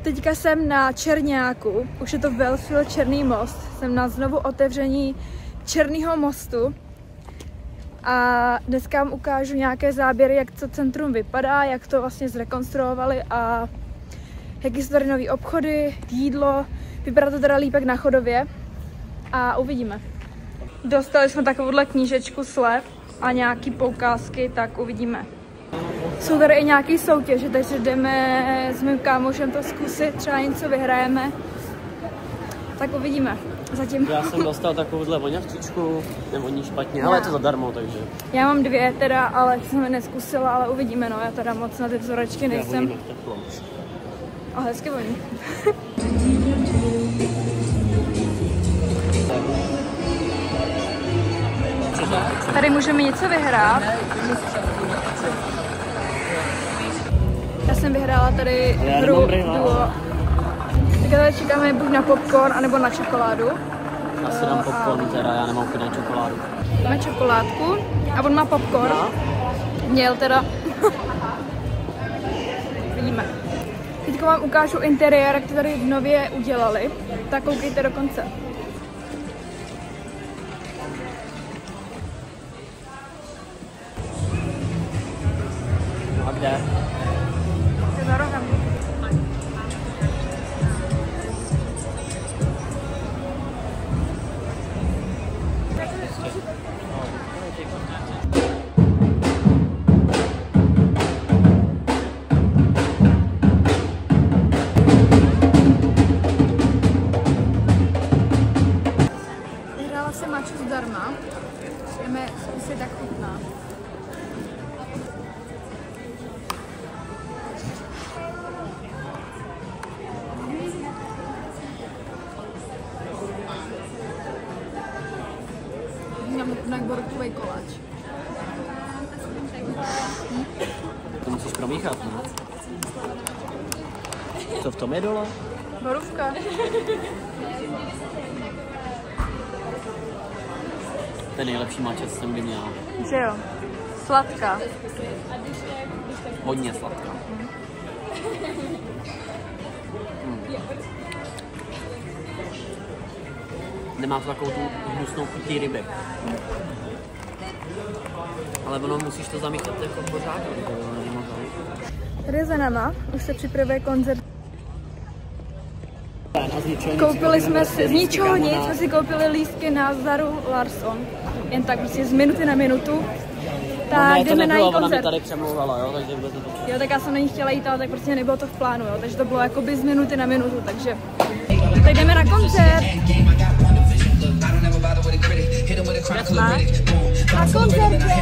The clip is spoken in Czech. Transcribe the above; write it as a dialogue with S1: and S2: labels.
S1: Teďka jsem na Čerňáku, už je to Wellsfield Černý most, jsem na znovu otevření Černého mostu a dneska vám ukážu nějaké záběry, jak to centrum vypadá, jak to vlastně zrekonstruovali a jaký jsou tady nový obchody, jídlo, vypadá to teda líp jak na Chodově a uvidíme. Dostali jsme takovouhle knížečku slev a nějaký poukázky, tak uvidíme. Jsou tady i nějaké soutěže, takže jdeme s mým kámošem to zkusit, třeba něco vyhrajeme. Tak uvidíme. Zatím.
S2: Já jsem dostal takovouhle voňavčičku, nevoní špatně, ale je to zadarmo, takže.
S1: Já mám 2 teda, ale jsem je neskusila, ale uvidíme, no. Já teda moc na ty vzorečky nejsem. A hezky voní. Tady můžeme něco vyhrát. Já jsem vyhrála tady hru Duo. Tak tady čekáme buď na popcorn, anebo na čokoládu.
S2: Já si dám popcorn, teda já nemám chuť na čokoládu.
S1: Máme čokoládku a on má popcorn. Měl teda. Vidíme. Teď vám ukážu interiér, jak to tady nově udělali. Tak koukejte do konce.
S2: A kde?
S1: Je za rohem. Vyhrála jsem maču zdarma. Jdeme zkusit, jak chutná. Na borkový koláč.
S2: To musíš promíchat, no? Co v tom je dole?
S1: Borůvka.
S2: To je nejlepší mača, co jsem kdy měla.
S1: Že jo? Sladká.
S2: Hodně sladká. Nemá to takovou tu hnusnou chuť té ryby. Ale ono musíš to zamíchat jako pořádně.
S1: Tady za náma už se připravuje koncert. Koupili jsme si, z ničeho nic, jsme si koupili lístky na Zaru Larsson. Jen tak prostě z minuty na minutu. Tak
S2: no,
S1: jdeme na její koncert.
S2: Ona mi tady přemlouvala, jo, takže vůbec
S1: jo, tak já jsem na ní chtěla jít, ale tak prostě nebylo to v plánu, jo, takže to bylo jakoby z minuty na minutu, takže tak jdeme na koncert. Na koncertě.